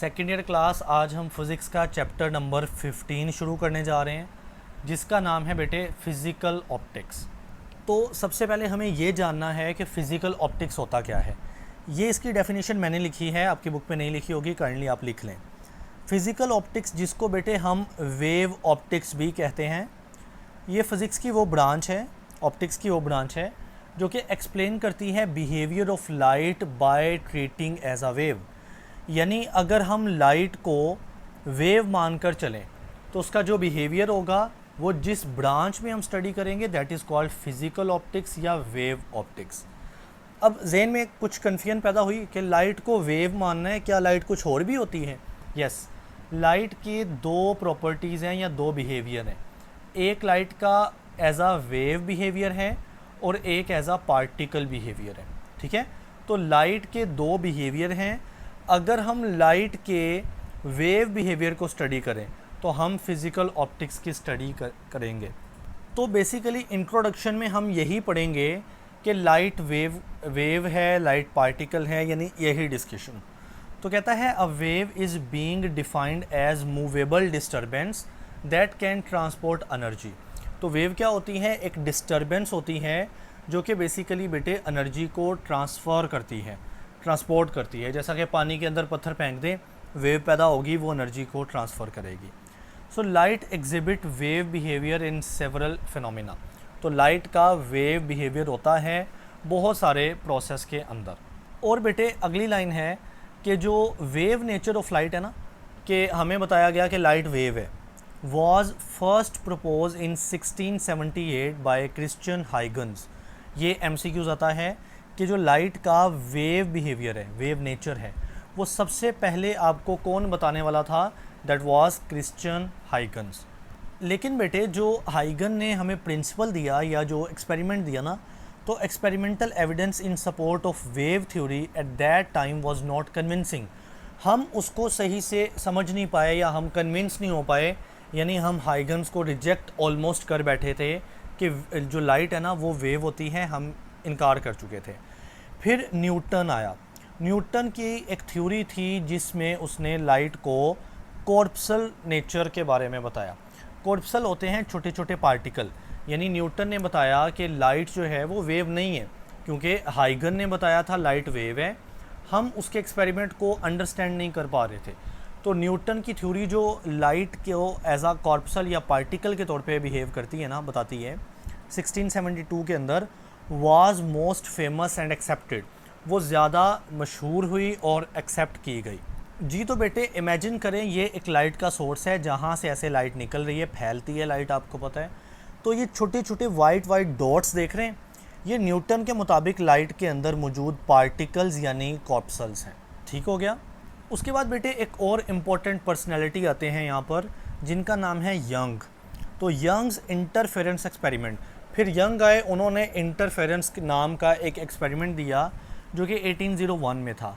Second year class. आज हम physics का चैप्टर नंबर 15 शुरू करने जा रहे हैं, जिसका नाम है बेटे फ़िज़िकल ऑप्टिक्स। तो सबसे पहले हमें ये जानना है कि फ़िज़िकल ऑप्टिक्स होता क्या है। ये इसकी डेफिनेशन मैंने लिखी है, आपकी बुक में नहीं लिखी होगी, काइंडली आप लिख लें। फ़िज़िकल ऑप्टिक्स, जिसको बेटे हम वेव ऑप्टिक्स भी कहते हैं, ये फ़िज़िक्स की वो ब्रांच है, ऑप्टिक्स की वो ब्रांच है जो कि एक्सप्लेन करती है behaviour of light by treating as a wave. यानी अगर हम लाइट को वेव मानकर चलें तो उसका जो बिहेवियर होगा वो जिस ब्रांच में हम स्टडी करेंगे that is called physical optics या वेव ऑप्टिक्स। अब जेन में कुछ कन्फ्यूजन पैदा हुई कि लाइट को वेव मानना है, क्या लाइट कुछ और भी होती है? यस, लाइट के दो प्रॉपर्टीज़ हैं या दो बिहेवियर हैं। एक लाइट का एज आ वेव बिहेवियर है और एक एज आ पार्टिकल बिहेवियर है। ठीक है, तो लाइट के दो बिहेवियर हैं। अगर हम लाइट के वेव बिहेवियर को स्टडी करें तो हम फिज़िकल ऑप्टिक्स की स्टडी करेंगे। तो बेसिकली इंट्रोडक्शन में हम यही पढ़ेंगे कि लाइट वेव है, लाइट पार्टिकल है, यानी यही डिस्कशन। तो कहता है a wave is being defined as movable disturbance that can transport energy. तो वेव क्या होती है? एक डिस्टर्बेंस होती है जो कि बेसिकली बेटे एनर्जी को ट्रांसफ़र करती है, ट्रांसपोर्ट करती है। जैसा कि पानी के अंदर पत्थर फेंक दें, वेव पैदा होगी, वो एनर्जी को ट्रांसफ़र करेगी। So light exhibit wave behaviour in several phenomena. तो लाइट का वेव बिहेवियर होता है बहुत सारे प्रोसेस के अंदर। और बेटे अगली लाइन है कि जो वेव नेचर ऑफ लाइट है ना, कि हमें बताया गया कि लाइट वेव है, was first propose in 1678 bye Christian Huygens. ये MCQs आता है कि जो लाइट का वेव बिहेवियर है, वेव नेचर है, वो सबसे पहले आपको कौन बताने वाला था? That was Christian Huygens. लेकिन बेटे जो हाइगन ने हमें प्रिंसिपल दिया या जो एक्सपेरिमेंट दिया ना, तो experimental evidence in support of wave theory at that time was not convincing. हम उसको सही से समझ नहीं पाए या हम कन्विंस नहीं हो पाए, यानी हम हाइगन्स को रिजेक्ट ऑलमोस्ट कर बैठे थे कि जो लाइट है ना वो वेव होती है, हम इनकार कर चुके थे। फिर न्यूटन आया। न्यूटन की एक थ्योरी थी जिसमें उसने लाइट को कॉर्पसल नेचर के बारे में बताया। कॉर्पसल होते हैं छोटे छोटे पार्टिकल, यानी न्यूटन ने बताया कि लाइट जो है वो वेव नहीं है, क्योंकि हाइगन ने बताया था लाइट वेव है। हम उसके एक्सपेरिमेंट को अंडरस्टैंड नहीं कर पा रहे थे। तो न्यूटन की थ्योरी जो लाइट को एज आ कॉर्पसल या पार्टिकल के तौर पे बिहेव करती है ना, बताती है, 1672 के अंदर was most famous and accepted. वो ज़्यादा मशहूर हुई और एक्सेप्ट की गई जी। तो बेटे इमेजिन करें ये एक लाइट का सोर्स है जहाँ से ऐसे लाइट निकल रही है, फैलती है लाइट, आपको पता है। तो ये छोटे छोटे वाइट डॉट्स देख रहे हैं, ये न्यूटन के मुताबिक लाइट के अंदर मौजूद पार्टिकल्स यानी कॉर्पसल्स हैं। ठीक हो गया। उसके बाद बेटे एक और इम्पॉर्टेंट पर्सनैलिटी आते हैं यहाँ पर, जिनका नाम है यंग। तो यंग्स इंटरफेरेंस एक्सपेरिमेंट। फिर यंग आए, उन्होंने इंटरफेरेंस नाम का एक एक्सपेरिमेंट दिया जो कि 1801 में था।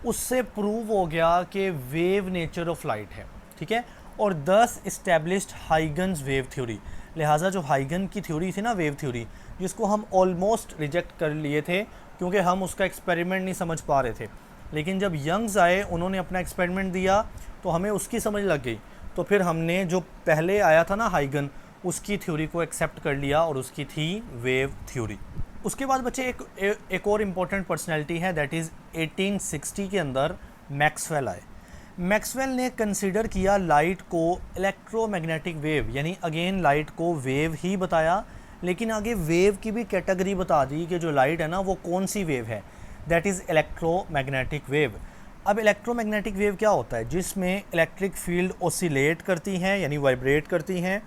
उससे प्रूव हो गया कि वेव नेचर ऑफ लाइट है। ठीक है, और दस इस्टेब्लिश्ड हाइगन्स वेव थ्योरी। लिहाजा जो हाइगन की थ्योरी थी ना, वेव थ्योरी, जिसको हम ऑलमोस्ट रिजेक्ट कर लिए थे क्योंकि हम उसका एक्सपेरिमेंट नहीं समझ पा रहे थे, लेकिन जब यंग्स आए, उन्होंने अपना एक्सपेरिमेंट दिया तो हमें उसकी समझ लग गई। तो फिर हमने जो पहले आया था ना हाइगन, उसकी थ्योरी को एक्सेप्ट कर लिया और उसकी थी वेव थ्योरी। उसके बाद बच्चे एक और इम्पॉर्टेंट पर्सनैलिटी है, दैट इज़ 1860 के अंदर मैक्सवेल आए। मैक्सवेल ने कंसीडर किया लाइट को इलेक्ट्रोमैग्नेटिक वेव, यानी अगेन लाइट को वेव ही बताया, लेकिन आगे वेव की भी कैटेगरी बता दी कि जो लाइट है ना वो कौन सी वेव है, दैट इज़ इलेक्ट्रोमैग्नेटिक वेव। अब इलेक्ट्रोमैग्नेटिक वेव क्या होता है? जिसमें इलेक्ट्रिक फील्ड ऑसिलेट करती हैं यानी वाइब्रेट करती हैं,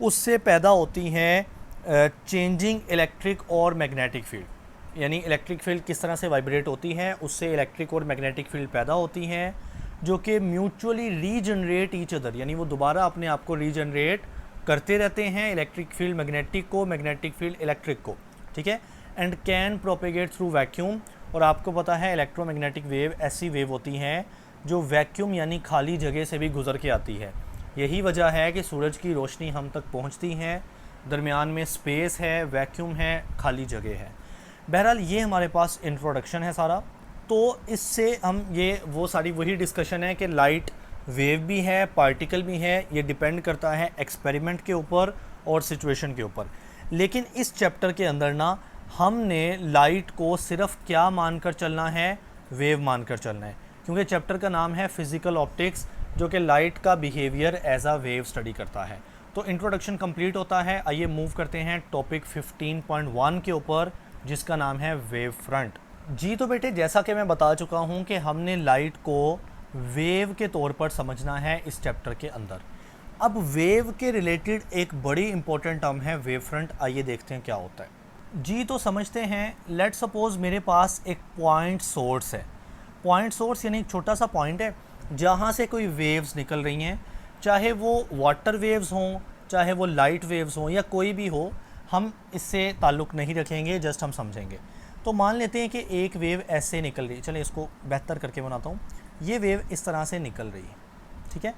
उससे पैदा होती हैं चेंजिंग इलेक्ट्रिक और मैग्नेटिक फील्ड। यानी इलेक्ट्रिक फील्ड किस तरह से वाइब्रेट होती है, उससे इलेक्ट्रिक और मैग्नेटिक फील्ड पैदा होती हैं जो कि म्यूचुअली रीजनरेट ईच अदर, यानी वो दोबारा अपने आप को रीजनरेट करते रहते हैं, इलेक्ट्रिक फील्ड मैग्नेटिक को, मैग्नेटिक फील्ड इलेक्ट्रिक को। ठीक है, and can propagate through vacuum. और आपको पता है इलेक्ट्रोमैग्नेटिक वेव ऐसी वेव होती हैं जो वैक्यूम यानी खाली जगह से भी गुजर के आती है। यही वजह है कि सूरज की रोशनी हम तक पहुंचती है, दरमियान में स्पेस है, वैक्यूम है, खाली जगह है। बहरहाल ये हमारे पास इंट्रोडक्शन है सारा। तो इससे हम ये वो सारी वही डिस्कशन है कि लाइट वेव भी है, पार्टिकल भी है, ये डिपेंड करता है एक्सपेरिमेंट के ऊपर और सिचुएशन के ऊपर। लेकिन इस चैप्टर के अंदर ना हमने लाइट को सिर्फ क्या मानकर चलना है, वेव मानकर चलना है, क्योंकि चैप्टर का नाम है फिज़िकल ऑप्टिक्स, जो कि लाइट का behaviour as a wave study करता है। तो इंट्रोडक्शन कंप्लीट होता है। आइए मूव करते हैं टॉपिक 15.1 के ऊपर, जिसका नाम है वेव फ्रंट। जी तो बेटे, जैसा कि मैं बता चुका हूँ कि हमने लाइट को वेव के तौर पर समझना है इस चैप्टर के अंदर। अब वेव के रिलेटेड एक बड़ी इंपॉर्टेंट टर्म है वेव फ्रंट। आइए देखते हैं क्या होता है। जी तो समझते हैं। लेट सपोज मेरे पास एक पॉइंट सोर्स है। पॉइंट सोर्स यानी एक छोटा सा पॉइंट है जहाँ से कोई वेव्स निकल रही हैं, चाहे वो वाटर वेव्स हों, चाहे वो लाइट वेव्स हों, या कोई भी हो, हम इससे ताल्लुक़ नहीं रखेंगे, जस्ट हम समझेंगे। तो मान लेते हैं कि एक वेव ऐसे निकल रही है। चलिए इसको बेहतर करके बनाता हूँ। ये वेव इस तरह से निकल रही है, ठीक है।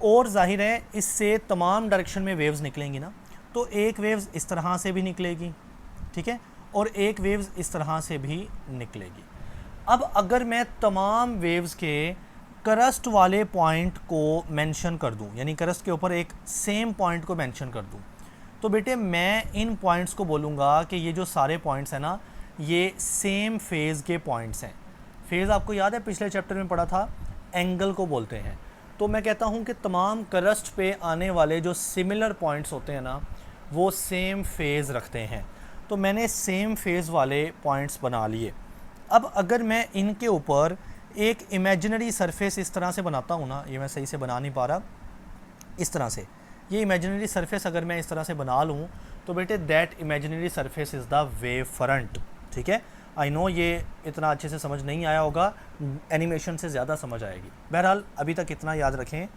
और जाहिर है इससे तमाम डायरेक्शन में वेव्स निकलेंगी ना, तो एक वेव्स इस तरह से भी निकलेगी, ठीक है, और एक वेव्स इस तरह से भी निकलेगी। अब अगर मैं तमाम वेव्स के करस्ट वाले पॉइंट को मेंशन कर दूं, यानी करस्ट के ऊपर एक सेम पॉइंट को मेंशन कर दूं, तो बेटे मैं इन पॉइंट्स को बोलूँगा कि ये जो सारे पॉइंट्स हैं ना, ये सेम फेज़ के पॉइंट्स हैं। फेज़ आपको याद है पिछले चैप्टर में पढ़ा था, एंगल को बोलते हैं। तो मैं कहता हूँ कि तमाम करस्ट पे आने वाले जो सिमिलर पॉइंट्स होते हैं ना, वो सेम फेज़ रखते हैं। तो मैंने सेम फेज़ वाले पॉइंट्स बना लिए। अब अगर मैं इनके ऊपर एक इमेजिनरी सरफेस इस तरह से बनाता हूँ ना, ये मैं सही से बना नहीं पा रहा, इस तरह से ये इमेजिनरी सरफेस अगर मैं इस तरह से बना लूँ, तो बेटे that imaginary surface is the wave front, ठीक है। आई नो ये इतना अच्छे से समझ नहीं आया होगा, एनिमेशन से ज़्यादा समझ आएगी। बहरहाल अभी तक इतना याद रखें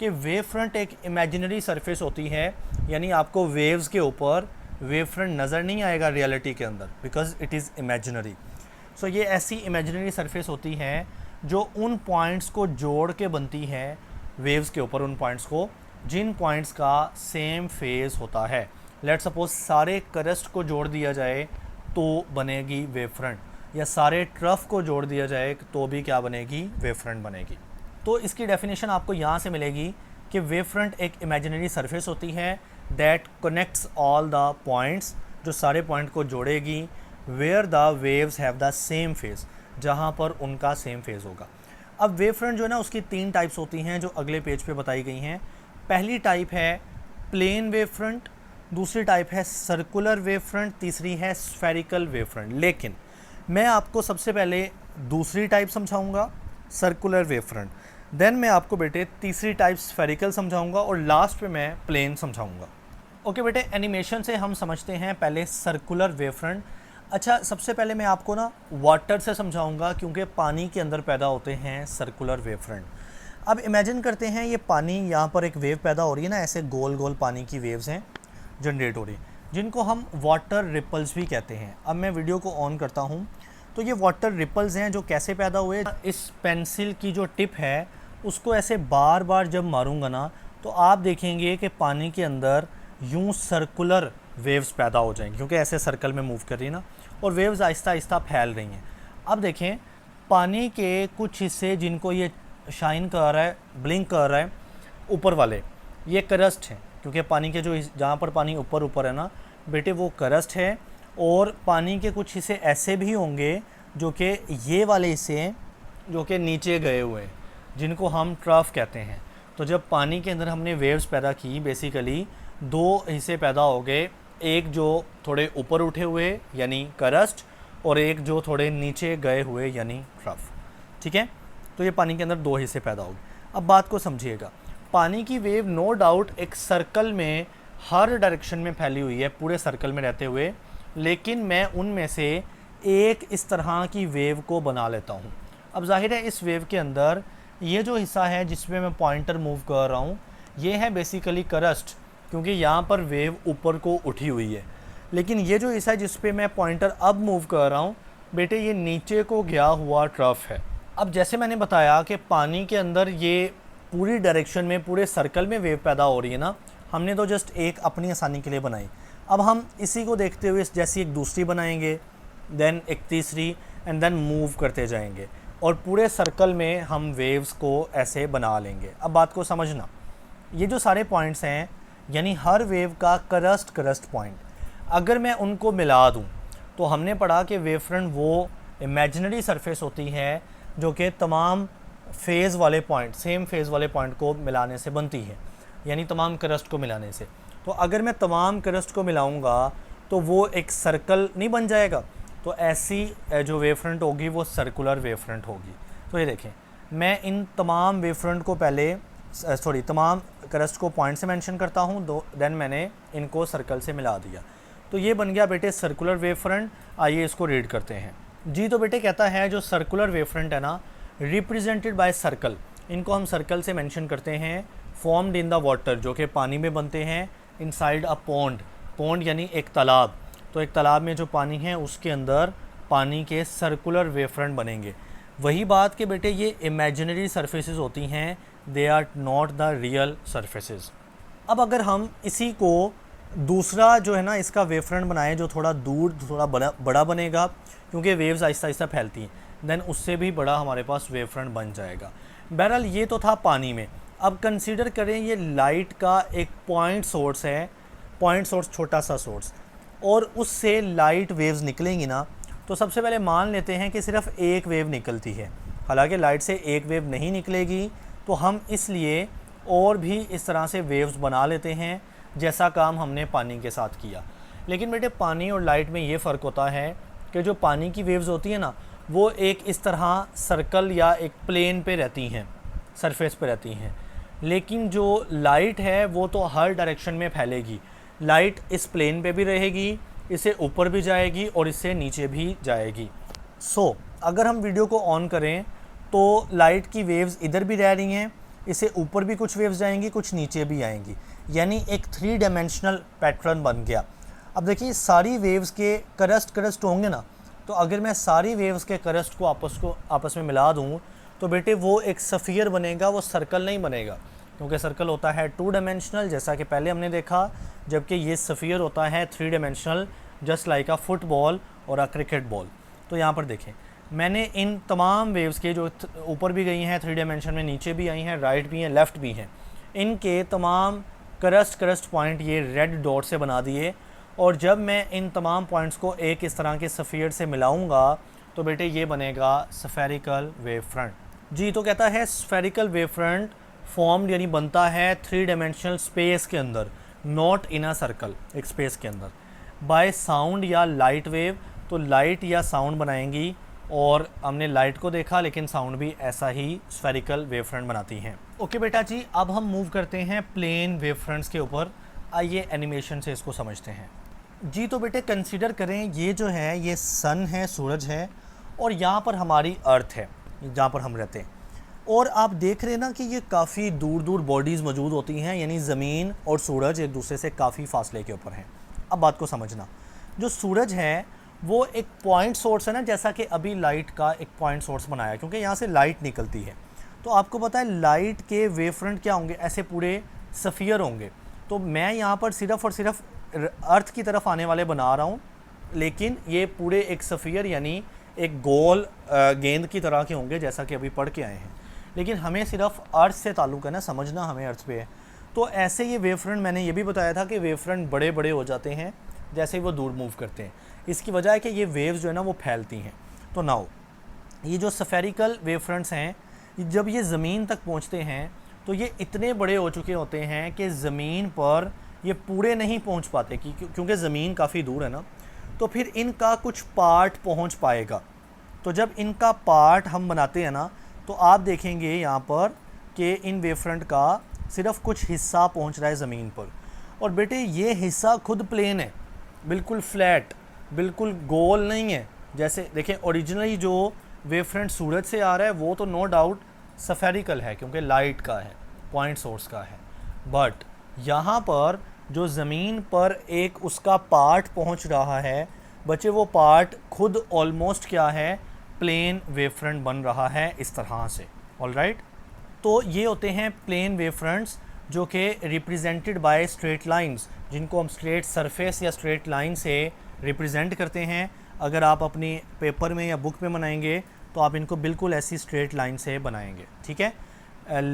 कि वेव फ्रंट एक इमेजिनरी सरफेस होती है, यानी आपको वेव्स के ऊपर वेव फ्रंट नज़र नहीं आएगा रियलिटी के अंदर, बिकॉज इट इज़ इमेजिनरी। सो ये ऐसी इमेजिनरी सरफेस होती है जो उन पॉइंट्स को जोड़ के बनती है वेव्स के ऊपर, उन पॉइंट्स को जिन पॉइंट्स का सेम फेज़ होता है। लेट सपोज सारे करस्ट को जोड़ दिया जाए तो बनेगी वेव फ्रंट, या सारे ट्रफ को जोड़ दिया जाए तो भी क्या बनेगी, वेव फ्रंट बनेगी। तो इसकी डेफिनेशन आपको यहाँ से मिलेगी कि वेव फ्रंट एक इमेजिनरी सरफेस होती है that connects all the points, जो सारे पॉइंट को जोड़ेगी, where the waves have the same phase, जहाँ पर उनका सेम फेज़ होगा। अब वेव फ्रंट जो है ना, उसकी 3 टाइप्स होती हैं जो अगले पेज पे बताई गई हैं। पहली टाइप है प्लेन वेव फ्रंट, दूसरी टाइप है सर्कुलर वेव फ्रंट, तीसरी है स्फेरिकल वेव फ्रंट। लेकिन मैं आपको सबसे पहले दूसरी टाइप समझाऊंगा, सर्कुलर वेव फ्रंट, देन मैं आपको बेटे तीसरी टाइप स्फेरिकल समझाऊंगा, और लास्ट पे मैं प्लेन समझाऊंगा। ओके बेटे, एनिमेशन से हम समझते हैं पहले सर्कुलर वेव फ्रंट। अच्छा, सबसे पहले मैं आपको ना वाटर से समझाऊंगा, क्योंकि पानी के अंदर पैदा होते हैं सर्कुलर वेव फ्रंट। अब इमेजिन करते हैं ये पानी, यहाँ पर एक वेव पैदा हो रही है ना, ऐसे गोल गोल पानी की वेव्स हैं जनरेट हो रही, जिनको हम वाटर रिपल्स भी कहते हैं। अब मैं वीडियो को ऑन करता हूँ, तो ये वाटर रिपल्स हैं जो कैसे पैदा हुए। इस पेंसिल की जो टिप है उसको ऐसे बार बार जब मारूंगा ना, तो आप देखेंगे कि पानी के अंदर यूं सर्कुलर वेव्स पैदा हो जाएंगी, क्योंकि ऐसे सर्कल में मूव कर रही है ना, और वेव्स आहिस्ता आहिस्ता फैल रही हैं। अब देखें पानी के कुछ हिस्से जिनको ये शाइन कर रहा है, ब्लिंक कर रहा है, ऊपर वाले ये करस्ट हैं, क्योंकि पानी के जो जहाँ पर पानी ऊपर ऊपर है ना बेटे, वो करस्ट है। और पानी के कुछ हिस्से ऐसे भी होंगे जो कि ये वाले हिस्से हैं जो कि नीचे गए हुए हैं, जिनको हम ट्रफ कहते हैं। तो जब पानी के अंदर हमने वेव्स पैदा की, बेसिकली 2 हिस्से पैदा हो गए, एक जो थोड़े ऊपर उठे हुए यानी करस्ट, और एक जो थोड़े नीचे गए हुए यानी ट्रफ, ठीक है। तो ये पानी के अंदर 2 हिस्से पैदा हो गए। अब बात को समझिएगा, पानी की वेव नो डाउट एक सर्कल में हर डायरेक्शन में फैली हुई है, पूरे सर्कल में रहते हुए, लेकिन मैं उनमें से एक इस तरह की वेव को बना लेता हूँ। अब जाहिर है इस वेव के अंदर ये जो हिस्सा है जिसमें मैं पॉइंटर मूव कर रहा हूँ, ये है बेसिकली करस्ट, क्योंकि यहाँ पर वेव ऊपर को उठी हुई है। लेकिन ये जो हिस्सा है जिस पे मैं पॉइंटर अब मूव कर रहा हूँ बेटे, ये नीचे को गया हुआ ट्रफ है। अब जैसे मैंने बताया कि पानी के अंदर ये पूरी डायरेक्शन में, पूरे सर्कल में वेव पैदा हो रही है ना, हमने तो जस्ट एक अपनी आसानी के लिए बनाई। अब हम इसी को देखते हुए जैसी एक दूसरी बनाएंगे, देन एक तीसरी, एंड देन मूव करते जाएंगे और पूरे सर्कल में हम वेव्स को ऐसे बना लेंगे। अब बात को समझना, ये जो सारे पॉइंट्स हैं यानी हर वेव का करस्ट पॉइंट, अगर मैं उनको मिला दूं तो हमने पढ़ा कि वेव फ्रंट वो इमेजिनरी सरफेस होती है जो कि तमाम फेज़ वाले पॉइंट, सेम फेज़ वाले पॉइंट को मिलाने से बनती है, यानी तमाम करस्ट को मिलाने से। तो अगर मैं तमाम करस्ट को मिलाऊंगा तो वो एक सर्कल नहीं बन जाएगा, तो ऐसी जो वेव फ्रंट होगी वो सर्कुलर वेव फ्रंट होगी। तो ये देखें, मैं इन तमाम वेव फ्रंट को पहले तमाम करस्ट को पॉइंट से मेंशन करता हूँ, देन मैंने इनको सर्कल से मिला दिया, तो ये बन गया बेटे सर्कुलर वेव फ्रंट। आइए इसको रीड करते हैं जी। तो बेटे कहता है जो सर्कुलर वेव फ्रंट है ना, रिप्रेजेंटेड बाय सर्कल, इनको हम सर्कल से मेंशन करते हैं, फॉर्म्ड इन द वाटर, जो कि पानी में बनते हैं, इनसाइड अ पॉन्ड, पॉन्ड यानी एक तालाब, तो एक तालाब में जो पानी है उसके अंदर पानी के सर्कुलर वेव फ्रंट बनेंगे। वही बात कि बेटे ये इमेजिनरी सरफेसेस होती हैं, they are not the real surfaces. अब अगर हम इसी को दूसरा जो है ना इसका वेव फ्रंट बनाएं जो थोड़ा दूर, थोड़ा बड़ा बनेगा, क्योंकि वेव्स आहिस्ता आहिस्ता फैलती हैं, देन उससे भी बड़ा हमारे पास वेव फ्रंट बन जाएगा। बहरहाल ये तो था पानी में। अब कंसीडर करें ये लाइट का एक पॉइंट सोर्स है, पॉइंट सोर्स, छोटा सा सोर्स, और उससे लाइट वेव्स निकलेंगी ना, तो सबसे पहले मान लेते हैं कि सिर्फ एक वेव निकलती है, हालांकि लाइट से एक वेव नहीं निकलेगी, तो हम इसलिए और भी इस तरह से वेव्स बना लेते हैं जैसा काम हमने पानी के साथ किया। लेकिन बेटे पानी और लाइट में ये फ़र्क होता है कि जो पानी की वेव्स होती है ना, वो एक इस तरह सर्कल या एक प्लेन पे रहती हैं, सरफेस पे रहती हैं, लेकिन जो लाइट है वो तो हर डायरेक्शन में फैलेगी। लाइट इस प्लेन पे भी रहेगी, इससे ऊपर भी जाएगी और इससे नीचे भी जाएगी। सो अगर हम वीडियो को ऑन करें तो लाइट की वेव्स इधर भी रह रही हैं, इससे ऊपर भी कुछ वेव्स जाएंगी, कुछ नीचे भी आएंगी, यानी एक 3 डायमेंशनल पैटर्न बन गया। अब देखिए सारी वेव्स के करस्ट होंगे ना, तो अगर मैं सारी वेव्स के करस्ट को आपस में मिला दूं तो बेटे वो एक सफ़ियर बनेगा, वो सर्कल नहीं बनेगा, क्योंकि सर्कल होता है 2 डायमेंशनल जैसा कि पहले हमने देखा, जबकि ये सफ़ियर होता है 3 डायमेंशनल, जस्ट लाइक अ फुटबॉल और अ क्रिकेट बॉल। तो यहाँ पर देखें, मैंने इन तमाम वेव्स के जो ऊपर भी गई हैं 3 डायमेंशन में, नीचे भी आई हैं, राइट भी हैं, लेफ़्ट भी हैं, इनके तमाम करस्ट पॉइंट ये रेड डॉट से बना दिए। और जब मैं इन तमाम पॉइंट्स को एक इस तरह के सफ़ियर से मिलाऊंगा तो बेटे ये बनेगा स्फेरिकल वेव फ्रंट जी। तो कहता है स्फेरिकल वेव फ्रंट फॉर्म्ड यानी बनता है 3 डायमेंशनल स्पेस के अंदर, नॉट इन अ सर्कल, एक स्पेस के अंदर, बाय साउंड या लाइट वेव। तो लाइट या साउंड बनाएंगी, और हमने लाइट को देखा लेकिन साउंड भी ऐसा ही स्फेरिकल वेव फ्रंट बनाती हैं। ओके बेटा जी, अब हम मूव करते हैं प्लेन वेव फ्रंट्स के ऊपर। आइए एनिमेशन से इसको समझते हैं जी। तो बेटे कंसीडर करें ये जो है ये सन है, सूरज है, और यहाँ पर हमारी अर्थ है जहाँ पर हम रहते हैं, और आप देख रहे हैं ना कि ये काफ़ी दूर दूर बॉडीज़ मौजूद होती हैं, यानी ज़मीन और सूरज एक दूसरे से काफ़ी फासले के ऊपर हैं। अब बात को समझना, जो सूरज है वो एक पॉइंट सोर्स है ना, जैसा कि अभी लाइट का एक पॉइंट सोर्स बनाया, क्योंकि यहाँ से लाइट निकलती है। तो आपको पता है लाइट के वेव फ्रंट क्या होंगे, ऐसे पूरे सफ़ियर होंगे। तो मैं यहाँ पर सिर्फ़ और सिर्फ अर्थ की तरफ आने वाले बना रहा हूँ, लेकिन ये पूरे एक सफ़ियर यानी एक गोल गेंद की तरह के होंगे, जैसा कि अभी पढ़ के आए हैं। लेकिन हमें सिर्फ अर्थ से ताल्लुक़ है ना, समझना हमें अर्थ पे है। तो ऐसे ये वेव फ्रंट, मैंने ये भी बताया था कि वेव फ्रंट बड़े बड़े हो जाते हैं जैसे ही वो दूर मूव करते हैं। इसकी वजह है कि ये वेव्स जो है ना वो फैलती हैं। तो नाउ ये जो स्फेरिकल वेव फ्रंट्स हैं, जब ये ज़मीन तक पहुंचते हैं तो ये इतने बड़े हो चुके होते हैं कि ज़मीन पर ये पूरे नहीं पहुंच पाते, क्योंकि ज़मीन काफ़ी दूर है ना। तो फिर इनका कुछ पार्ट पहुंच पाएगा। तो जब इनका पार्ट हम बनाते हैं ना, तो आप देखेंगे यहाँ पर कि इन वेव फ्रंट का सिर्फ कुछ हिस्सा पहुँच रहा है ज़मीन पर। और बेटे ये हिस्सा खुद प्लेन है, बिल्कुल फ्लैट, बिल्कुल गोल नहीं है। जैसे देखें ओरिजिनली जो वेव फ्रंट सूरज से आ रहा है वो तो नो डाउट स्फेरिकल है, क्योंकि लाइट का है, पॉइंट सोर्स का है। बट यहाँ पर जो ज़मीन पर एक उसका पार्ट पहुँच रहा है बच्चे, वो पार्ट खुद ऑलमोस्ट क्या है, प्लेन वेव फ्रंट बन रहा है इस तरह से। ऑलराइट, तो ये होते हैं प्लेन वेव फ्रंट्स जो कि रिप्रेजेंटेड बाय स्ट्रेट लाइंस, जिनको हम स्ट्रेट सरफेस या स्ट्रेट लाइन से रिप्रेजेंट करते हैं। अगर आप अपनी पेपर में या बुक में बनाएंगे तो आप इनको बिल्कुल ऐसी स्ट्रेट लाइन से बनाएंगे, ठीक है।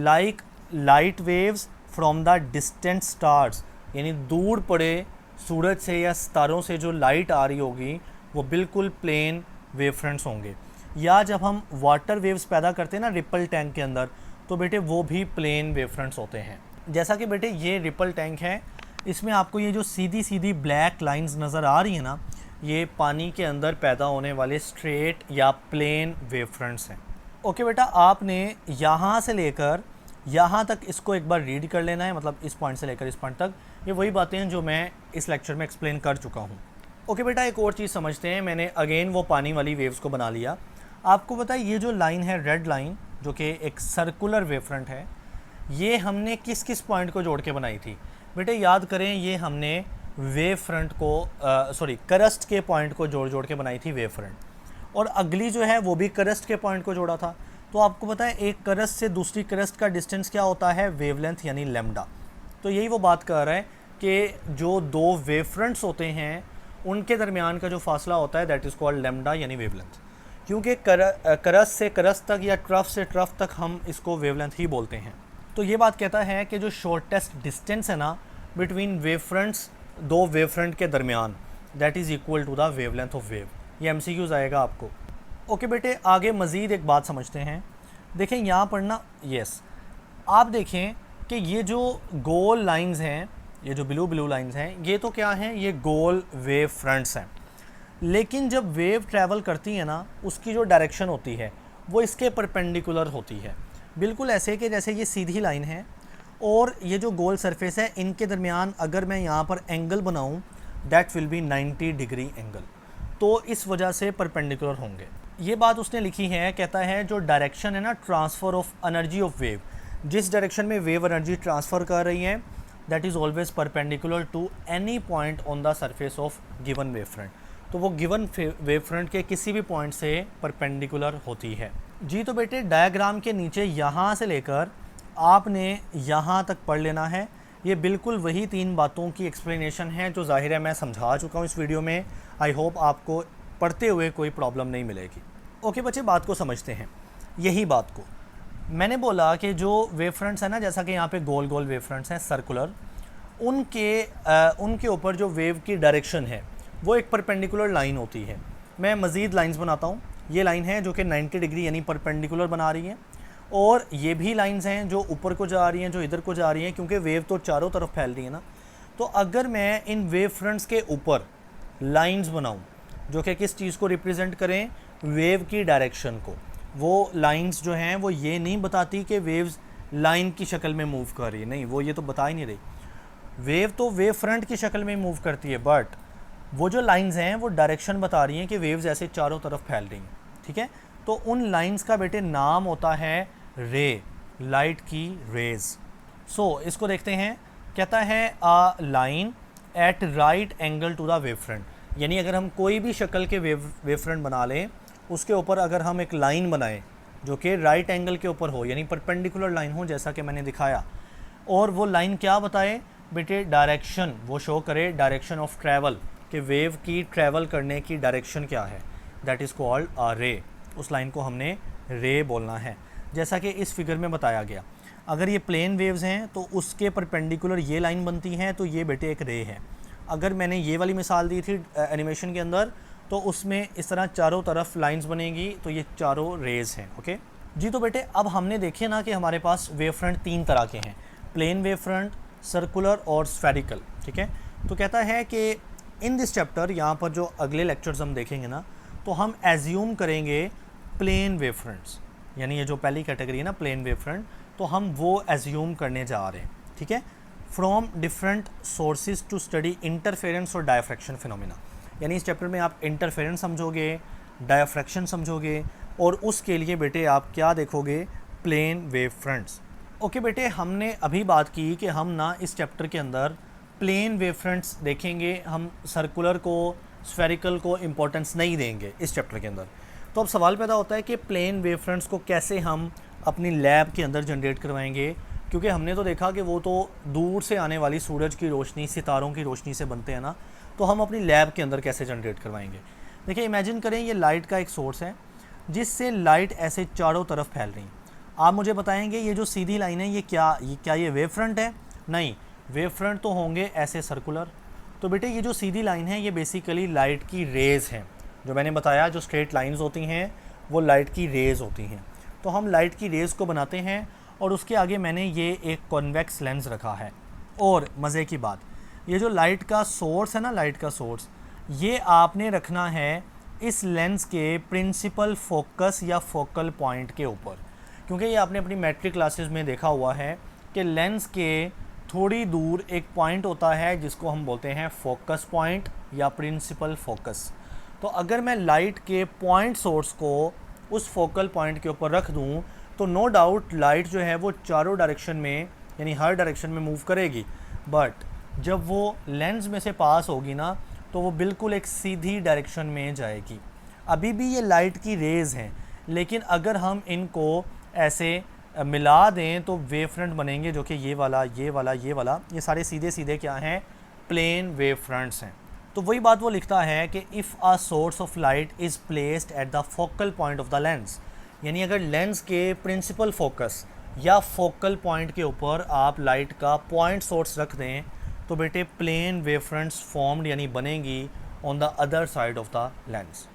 Like light waves from the distant stars, यानी दूर पड़े सूरज से या सितारों से जो लाइट आ रही होगी वो बिल्कुल प्लेन वेव फ्रंट्स होंगे। या जब हम वाटर वेव्स पैदा करते हैं ना रिपल टैंक के अंदर, तो बेटे वो भी प्लेन वेव फ्रंट्स होते हैं। जैसा कि बेटे ये रिपल टैंक है, इसमें आपको ये जो सीधी सीधी ब्लैक लाइंस नज़र आ रही है ना, ये पानी के अंदर पैदा होने वाले स्ट्रेट या प्लेन वेव फ्रंट्स हैं। ओके बेटा, आपने यहाँ से लेकर यहाँ तक इसको एक बार रीड कर लेना है, मतलब इस पॉइंट से लेकर इस पॉइंट तक। ये वही बातें हैं जो मैं इस लेक्चर में एक्सप्लेन कर चुका हूँ। ओके बेटा, एक और चीज़ समझते हैं। मैंने अगेन वो पानी वाली वेव्स को बना लिया। आपको पता है ये जो लाइन है रेड लाइन, जो कि एक सर्कुलर वेव फ्रंट है, ये हमने किस किस पॉइंट को जोड़ के बनाई थी बेटे? याद करें, ये हमने वेव फ्रंट को करस्ट के पॉइंट को जोड़ जोड़ के बनाई थी वेव फ्रंट। और अगली जो है वो भी करस्ट के पॉइंट को जोड़ा था। तो आपको पता है एक करस्ट से दूसरी करस्ट का डिस्टेंस क्या होता है? वेवलेंथ यानी लैम्डा। तो यही वो बात कर रहा है कि जो दो वेव फ्रंट्स होते हैं उनके दरमियान का जो फासला होता है दैट इज़ कॉल्ड लैम्डा यानी वेवलेंथ। क्योंकि करस से करस तक या ट्रफ से ट्रफ तक हम इसको वेवलेंथ ही बोलते हैं। तो ये बात कहता है कि जो शॉर्टेस्ट डिस्टेंस है ना बिटवीन वेव फ्रंट्स, दो वेव फ्रंट के दरमियान, that is equal to the wavelength of wave. ये MCQs आएगा आपको। ओके बेटे, आगे मज़ीद एक बात समझते हैं। देखें यहाँ पर ना, यस, आप देखें कि ये जो गोल लाइंस हैं, ये जो ब्लू ब्लू लाइंस हैं, ये तो क्या हैं? ये गोल वेव फ्रंट्स हैं। लेकिन जब वेव ट्रैवल करती है ना, उसकी जो डायरेक्शन होती है वो इसके परपेंडिकुलर होती है, बिल्कुल ऐसे कि जैसे ये सीधी लाइन है और ये जो गोल सरफेस है, इनके दरमियान अगर मैं यहाँ पर एंगल बनाऊँ that will be 90 degree angle. तो इस वजह से परपेंडिकुलर होंगे। ये बात उसने लिखी है, कहता है जो डायरेक्शन है ना transfer of energy of wave, जिस डायरेक्शन में वेव एनर्जी ट्रांसफ़र कर रही है that is always perpendicular to any point on the surface of given wave front. तो वो गिवन वेव फ्रंट के किसी भी पॉइंट से परपेंडिकुलर होती है जी। तो बेटे डायग्राम के नीचे यहाँ से लेकर आपने यहाँ तक पढ़ लेना है। ये बिल्कुल वही 3 बातों की एक्सप्लेनेशन है जो ज़ाहिर है मैं समझा चुका हूँ इस वीडियो में। आई होप आपको पढ़ते हुए कोई प्रॉब्लम नहीं मिलेगी। ओके बच्चे, बात को समझते हैं। यही बात को मैंने बोला कि जो वेव फ्रंट्स हैं ना, जैसा कि यहाँ पे गोल गोल वेव फ्रंट्स हैं सर्कुलर, उनके ऊपर जो वेव की डायरेक्शन है वो एक परपेंडिकुलर लाइन होती है। मैं मज़ीद लाइंस बनाता हूँ। ये लाइन है जो कि 90 डिग्री यानी परपेंडिकुलर बना रही है, और ये भी लाइंस हैं जो ऊपर को जा रही हैं, जो इधर को जा रही हैं, क्योंकि वेव तो चारों तरफ फैल रही है ना। तो अगर मैं इन वेव फ्रंट्स के ऊपर लाइंस बनाऊँ जो कि किस चीज़ को रिप्रेजेंट करें? वेव की डायरेक्शन को। वो लाइंस जो हैं वो ये नहीं बताती कि वेव्स लाइन की शक्ल में मूव कर रही है, नहीं, वो ये तो बता ही नहीं रही। वेव तो वेव फ्रंट की शक्ल में मूव करती है, बट वो जो लाइंस हैं वो डायरेक्शन बता रही हैं कि वेव्स ऐसे चारों तरफ फैल रही हैं, ठीक है। तो उन लाइंस का बेटे नाम होता है रे, लाइट की रेज। सो इसको देखते हैं। कहता है a line at right angle to the wave front, यानी अगर हम कोई भी शक्ल के वेव फ्रंट बना लें, उसके ऊपर अगर हम एक लाइन बनाएं जो कि राइट एंगल के ऊपर हो, यानी परपेंडिकुलर लाइन हो जैसा कि मैंने दिखाया, और वो लाइन क्या बताए बेटे? डायरेक्शन वो शो करे, डायरेक्शन ऑफ ट्रैवल, कि वेव की ट्रैवल करने की डायरेक्शन क्या है, दैट इज़ कॉल्ड अ रे। उस लाइन को हमने रे बोलना है, जैसा कि इस फिगर में बताया गया। अगर ये प्लेन वेव्स हैं तो उसके परपेंडिकुलर ये लाइन बनती है, तो ये बेटे एक रे है। अगर मैंने ये वाली मिसाल दी थी एनिमेशन के अंदर, तो उसमें इस तरह चारों तरफ लाइंस बनेंगी, तो ये चारों रेज हैं। ओके जी। तो बेटे अब हमने देखे ना कि हमारे पास वेव फ्रंट 3 तरह के हैं, प्लेन वेव फ्रंट, सर्कुलर और स्फेरिकल, ठीक है। तो कहता है कि इन दिस चैप्टर, यहाँ पर जो अगले लेक्चर्स हम देखेंगे ना, तो हम एज्यूम करेंगे प्लेन वेव फ्रंट्स, यानी ये जो पहली कैटेगरी है ना प्लेन वेव फ्रंट, तो हम वो एज्यूम करने जा रहे हैं, ठीक है। From different sources to study interference और डायफ्रैक्शन फिनोमिना, यानी इस चैप्टर में आप इंटरफेरेंस समझोगे, डायफ्रैक्शन समझोगे, और उसके लिए बेटे आप क्या देखोगे? Plane wave fronts. ओके बेटे, हमने अभी बात की कि हम ना इस चैप्टर के अंदर प्लेन वेव फ्रंट्स देखेंगे, हम सर्कुलर को, स्फेरिकल को इम्पोर्टेंस नहीं देंगे इस चैप्टर के अंदर। तो अब सवाल पैदा होता है कि प्लेन वेव फ्रंट्स को कैसे हम अपनी लैब के अंदर जनरेट करवाएंगे, क्योंकि हमने तो देखा कि वो तो दूर से आने वाली सूरज की रोशनी, सितारों की रोशनी से बनते हैं ना, तो हम अपनी लैब के अंदर कैसे जनरेट करवाएंगे? देखिए इमेजिन करें ये लाइट का एक सोर्स है जिससे लाइट ऐसे चारों तरफ फैल रही। आप मुझे बताएंगे ये जो सीधी लाइन है ये क्या ये वेव फ्रंट है? नहीं, वेव फ्रंट तो होंगे ऐसे सर्कुलर। तो बेटे ये जो सीधी लाइन है ये बेसिकली लाइट की रेज़ हैं। जो मैंने बताया जो स्ट्रेट लाइंस होती हैं वो लाइट की रेज़ होती हैं। तो हम लाइट की रेज़ को बनाते हैं और उसके आगे मैंने ये एक कॉन्वेक्स लेंस रखा है। और मज़े की बात, ये जो लाइट का सोर्स है ना, लाइट का सोर्स, ये आपने रखना है इस लेंस के प्रिंसिपल फोकस या फोकल पॉइंट के ऊपर। क्योंकि ये आपने अपनी मैट्रिक क्लासेस में देखा हुआ है कि लेंस के थोड़ी दूर एक पॉइंट होता है जिसको हम बोलते हैं फोकस पॉइंट या प्रिंसिपल फोकस। तो अगर मैं लाइट के पॉइंट सोर्स को उस फोकल पॉइंट के ऊपर रख दूं तो नो डाउट लाइट जो है वो चारों डायरेक्शन में यानी हर डायरेक्शन में मूव करेगी, बट जब वो लेंस में से पास होगी ना तो वो बिल्कुल एक सीधी डायरेक्शन में जाएगी। अभी भी ये लाइट की रेज़ हैं, लेकिन अगर हम इनको ऐसे मिला दें तो वेव फ्रंट बनेंगे, जो कि ये वाला ये वाला ये वाला, ये सारे सीधे सीधे क्या हैं, प्लेन वेव फ्रंट्स हैं। तो वही बात वो लिखता है कि if a source of light is placed at the focal point of the lens, यानी अगर लेंस के प्रिंसिपल फोकस या फोकल पॉइंट के ऊपर आप लाइट का पॉइंट सोर्स रख दें तो बेटे प्लेन वेव फ्रंट्स फॉर्म्ड यानी बनेंगी on the other side of the lens.